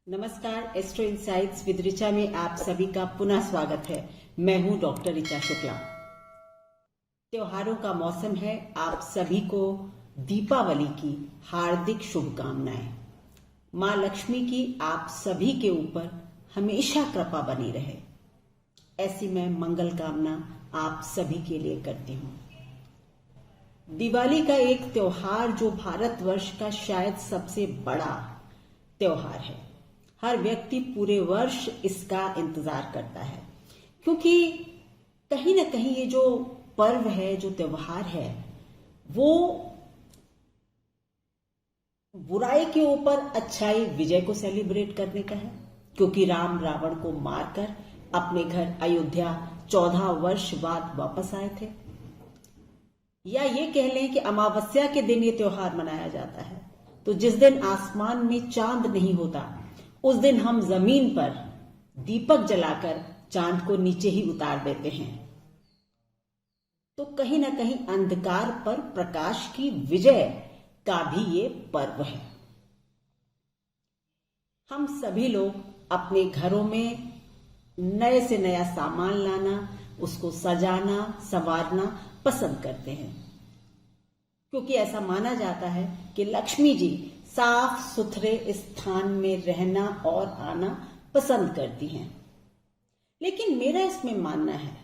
नमस्कार, astro insights with Richa में आप सभी का पुनः स्वागत है। मैं हूं डॉक्टर ऋचा शुक्ला। त्योहारों का मौसम है। आप सभी को दीपावली की हार्दिक शुभकामनाएं। मां लक्ष्मी की आप सभी के ऊपर हमेशा कृपा बनी रहे, ऐसी मैं मंगल कामना आप सभी के लिए करती हूं। दिवाली का एक त्योहार जो भारतवर्ष का शायद सबसे बड़ा त्योहार है। हर व्यक्ति पूरे वर्ष इसका इंतजार करता है, क्योंकि कहीं ना कहीं ये जो पर्व है, जो त्योहार है, वो बुराई के ऊपर अच्छाई विजय को सेलिब्रेट करने का है। क्योंकि राम रावण को मारकर अपने घर अयोध्या 14 वर्ष बाद वापस आए थे। या ये कह लें कि अमावस्या के दिन ये त्योहार मनाया जाता है। तो जिस दिन आसमान में चांद नहीं होता, उस दिन हम जमीन पर दीपक जलाकर चांद को नीचे ही उतार देते हैं। तो कहीं ना कहीं अंधकार पर प्रकाश की विजय का भी ये पर्व है। हम सभी लोग अपने घरों में नए से नया सामान लाना, उसको सजाना, संवारना पसंद करते हैं, क्योंकि ऐसा माना जाता है कि लक्ष्मी जी साफ सुथरे स्थान में रहना और आना पसंद करती हैं। लेकिन मेरा इसमें मानना है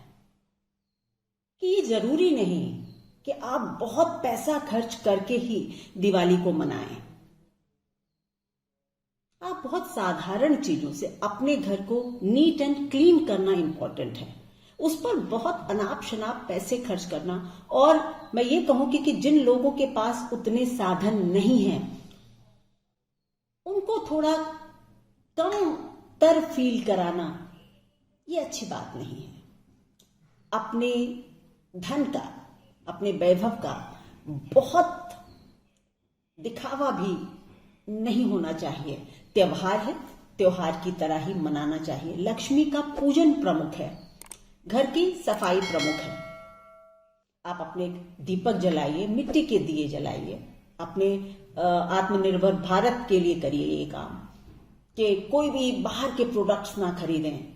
कि ये जरूरी नहीं कि आप बहुत पैसा खर्च करके ही दिवाली को मनाएं। आप बहुत साधारण चीजों से अपने घर को नीट एंड क्लीन करना इंपॉर्टेंट है। उस पर बहुत अनाप शनाप पैसे खर्च करना, और मैं ये कहूंगी कि जिन लोगों के पास उतने साधन नहीं हैं, उनको थोड़ा कम तर फील कराना ये अच्छी बात नहीं है। अपने धन का, अपने वैभव का बहुत दिखावा भी नहीं होना चाहिए। त्योहार है, त्योहार की तरह ही मनाना चाहिए। लक्ष्मी का पूजन प्रमुख है, घर की सफाई प्रमुख है। आप अपने दीपक जलाइए, मिट्टी के दिए जलाइए। अपने आत्मनिर्भर भारत के लिए करिए ये काम कि कोई भी बाहर के प्रोडक्ट्स ना खरीदें।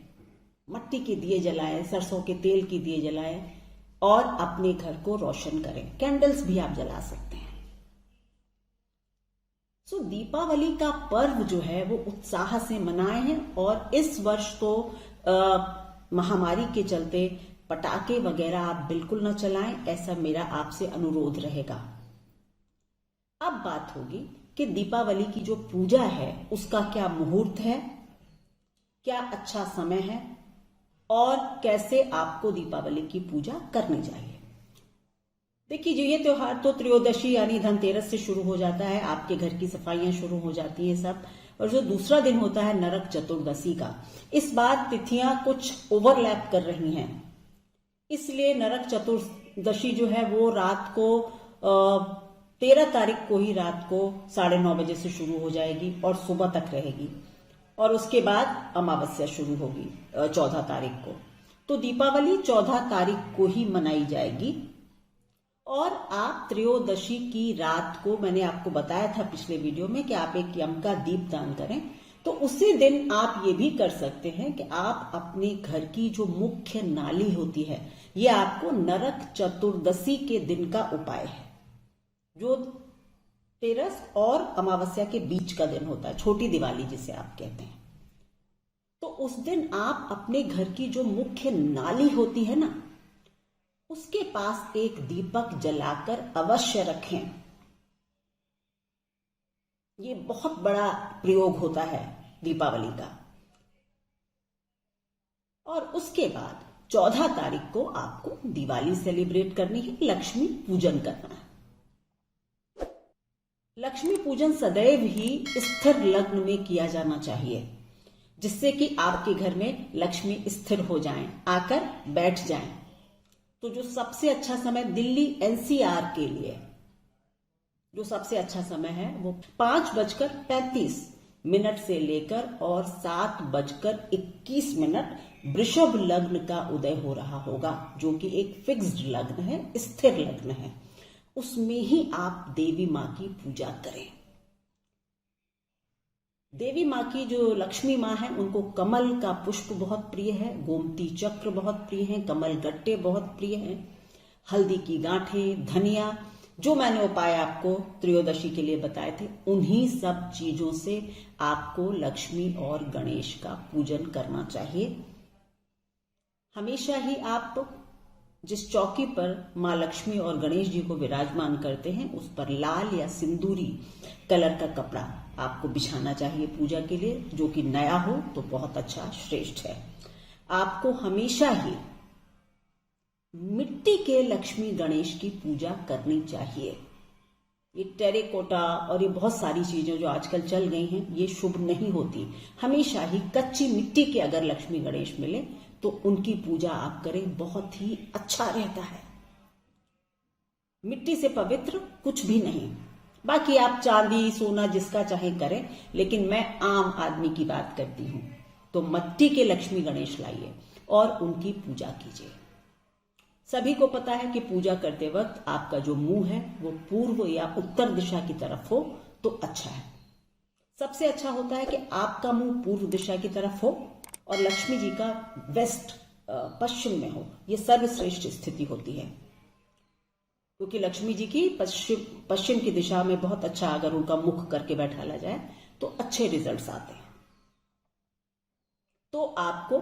मिट्टी के दिए जलाएं, सरसों के तेल के दिए जलाएं और अपने घर को रोशन करें। कैंडल्स भी आप जला सकते हैं। सो दीपावली का पर्व जो है वो उत्साह से मनाए हैं। और इस वर्ष तो महामारी के चलते पटाखे वगैरह आप बिल्कुल न चलाएं, ऐसा मेरा आपसे अनुरोध रहेगा। अब बात होगी कि दीपावली की जो पूजा है उसका क्या मुहूर्त है, क्या अच्छा समय है और कैसे आपको दीपावली की पूजा करनी चाहिए। देखिए, जो ये त्योहार तो त्रयोदशी यानी धनतेरस से शुरू हो जाता है। आपके घर की सफाइयां शुरू हो जाती हैं सब। और जो दूसरा दिन होता है नरक चतुर्दशी का, इस बार तिथियां कुछ ओवरलैप कर रही हैं, इसलिए नरक चतुर्दशी जो है वो रात को 13 तारीख को ही रात को 9:30 बजे से शुरू हो जाएगी और सुबह तक रहेगी। और उसके बाद अमावस्या शुरू होगी 14 तारीख को। तो दीपावली 14 तारीख को ही मनाई जाएगी। और आप त्रयोदशी की रात को, मैंने आपको बताया था पिछले वीडियो में कि आप एक यम का दीप दान करें। तो उसी दिन आप ये भी कर सकते हैं कि आप अपने घर की जो मुख्य नाली होती है, ये आपको नरक चतुर्दशी के दिन का उपाय है, जो तेरस और अमावस्या के बीच का दिन होता है, छोटी दिवाली जिसे आप कहते हैं। तो उस दिन आप अपने घर की जो मुख्य नाली होती है ना, उसके पास एक दीपक जलाकर अवश्य रखें। ये बहुत बड़ा प्रयोग होता है दीपावली का। और उसके बाद 14 तारीख को आपको दिवाली सेलिब्रेट करनी है, लक्ष्मी पूजन करना है। लक्ष्मी पूजन सदैव ही स्थिर लग्न में किया जाना चाहिए, जिससे कि आपके घर में लक्ष्मी स्थिर हो जाएं, आकर बैठ जाएं। तो जो सबसे अच्छा समय दिल्ली एनसीआर के लिए जो सबसे अच्छा समय है वो 5:35 से लेकर और 7:21 वृषभ लग्न का उदय हो रहा होगा, जो कि एक फिक्स्ड लग्न है, स्थिर लग्न है। उसमें ही आप देवी मां की पूजा करें। देवी माँ की जो लक्ष्मी माँ है उनको कमल का पुष्प बहुत प्रिय है, गोमती चक्र बहुत प्रिय है, कमल गट्टे बहुत प्रिय हैं, हल्दी की गांठें, धनिया, जो मैंने उपाय आपको त्रयोदशी के लिए बताए थे, उन्हीं सब चीजों से आपको लक्ष्मी और गणेश का पूजन करना चाहिए। हमेशा ही आप जिस चौकी पर माँ लक्ष्मी और गणेश जी को विराजमान करते हैं उस पर लाल या सिंदूरी कलर का कपड़ा आपको बिछाना चाहिए पूजा के लिए, जो कि नया हो तो बहुत अच्छा श्रेष्ठ है। आपको हमेशा ही मिट्टी के लक्ष्मी गणेश की पूजा करनी चाहिए। ये टेरेकोटा और ये बहुत सारी चीजें जो आजकल चल गई हैं ये शुभ नहीं होती। हमेशा ही कच्ची मिट्टी के अगर लक्ष्मी गणेश मिले तो उनकी पूजा आप करें, बहुत ही अच्छा रहता है। मिट्टी से पवित्र कुछ भी नहीं। बाकी आप चांदी सोना जिसका चाहे करें, लेकिन मैं आम आदमी की बात करती हूं। तो मिट्टी के लक्ष्मी गणेश लाइए और उनकी पूजा कीजिए। सभी को पता है कि पूजा करते वक्त आपका जो मुंह है वो पूर्व या उत्तर दिशा की तरफ हो तो अच्छा है। सबसे अच्छा होता है कि आपका मुंह पूर्व दिशा की तरफ हो और लक्ष्मी जी का वेस्ट पश्चिम में हो। ये सर्वश्रेष्ठ स्थिति होती है, क्योंकि लक्ष्मी जी की पश्चिम की दिशा में बहुत अच्छा अगर उनका मुख करके बैठाला जाए तो अच्छे रिजल्ट्स आते हैं। तो आपको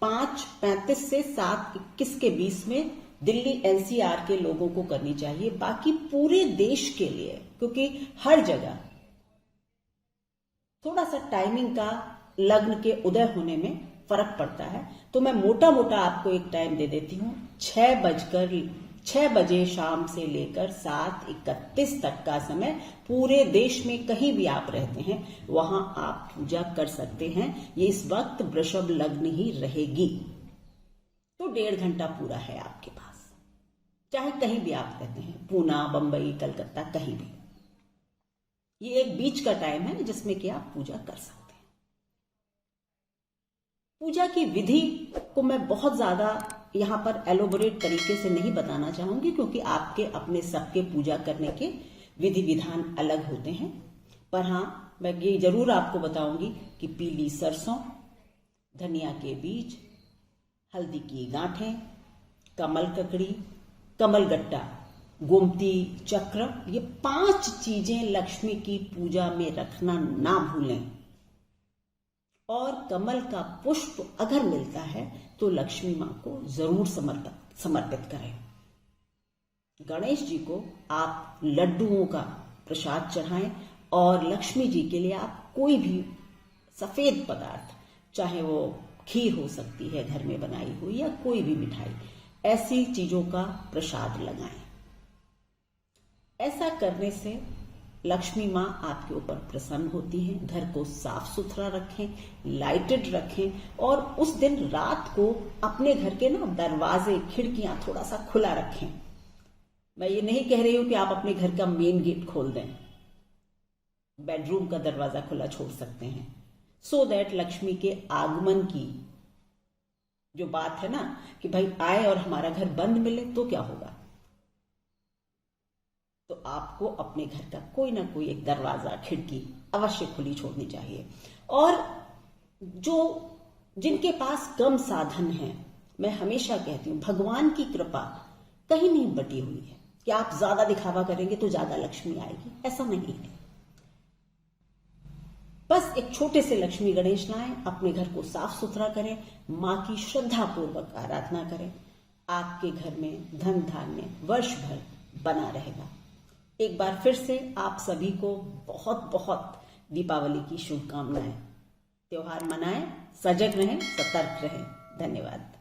5:35 से 7:21 के बीच में दिल्ली एनसीआर के लोगों को करनी चाहिए। बाकी पूरे देश के लिए, क्योंकि हर जगह थोड़ा सा टाइमिंग का लग्न के उदय होने में फर्क पड़ता है, तो मैं मोटा मोटा आपको एक टाइम दे देती हूं। 6 बजे शाम से लेकर 7:31 तक का समय पूरे देश में कहीं भी आप रहते हैं वहां आप पूजा कर सकते हैं। ये इस वक्त वृषभ लग्न ही रहेगी, तो 1.5 घंटा पूरा है आपके पास, चाहे कहीं भी आप रहते हैं, पूना, बंबई, कलकत्ता, कहीं भी। ये एक बीच का टाइम है जिसमें कि आप पूजा कर सकते हैं। पूजा की विधि को मैं बहुत ज्यादा यहां पर एलोबोरेट तरीके से नहीं बताना चाहूंगी, क्योंकि आपके अपने सबके पूजा करने के विधि विधान अलग होते हैं। पर हां, मैं ये जरूर आपको बताऊंगी कि पीली सरसों, धनिया के बीज, हल्दी की गांठें, कमल ककड़ी, कमल गट्टा, गोमती चक्र, ये 5 चीजें लक्ष्मी की पूजा में रखना ना भूलें। और कमल का पुष्प अगर मिलता है तो लक्ष्मी मां को जरूर समर्पित करें। गणेश जी को आप लड्डुओं का प्रसाद चढ़ाएं और लक्ष्मी जी के लिए आप कोई भी सफेद पदार्थ, चाहे वो खीर हो सकती है घर में बनाई हुई या कोई भी मिठाई, ऐसी चीजों का प्रसाद लगाएं। ऐसा करने से लक्ष्मी माँ आपके ऊपर प्रसन्न होती हैं। घर को साफ सुथरा रखें, लाइटेड रखें, और उस दिन रात को अपने घर के ना दरवाजे खिड़कियां थोड़ा सा खुला रखें। मैं ये नहीं कह रही हूं कि आप अपने घर का मेन गेट खोल दें, बेडरूम का दरवाजा खुला छोड़ सकते हैं, सो दैट लक्ष्मी के आगमन की जो बात है ना कि भाई आए और हमारा घर बंद मिले तो क्या होगा। तो आपको अपने घर का कोई ना कोई एक दरवाजा, खिड़की अवश्य खुली छोड़नी चाहिए। और जो जिनके पास कम साधन है, मैं हमेशा कहती हूं भगवान की कृपा कहीं नहीं बटी हुई है कि आप ज्यादा दिखावा करेंगे तो ज्यादा लक्ष्मी आएगी, ऐसा नहीं है। बस एक छोटे से लक्ष्मी गणेश लाएं, अपने घर को साफ सुथरा करें, मां की श्रद्धा पूर्वक आराधना करें, आपके घर में धन धान्य वर्ष भर बना रहेगा। एक बार फिर से आप सभी को बहुत बहुत दीपावली की शुभकामनाएं। त्योहार मनाएं, सजग रहें, सतर्क रहें। धन्यवाद।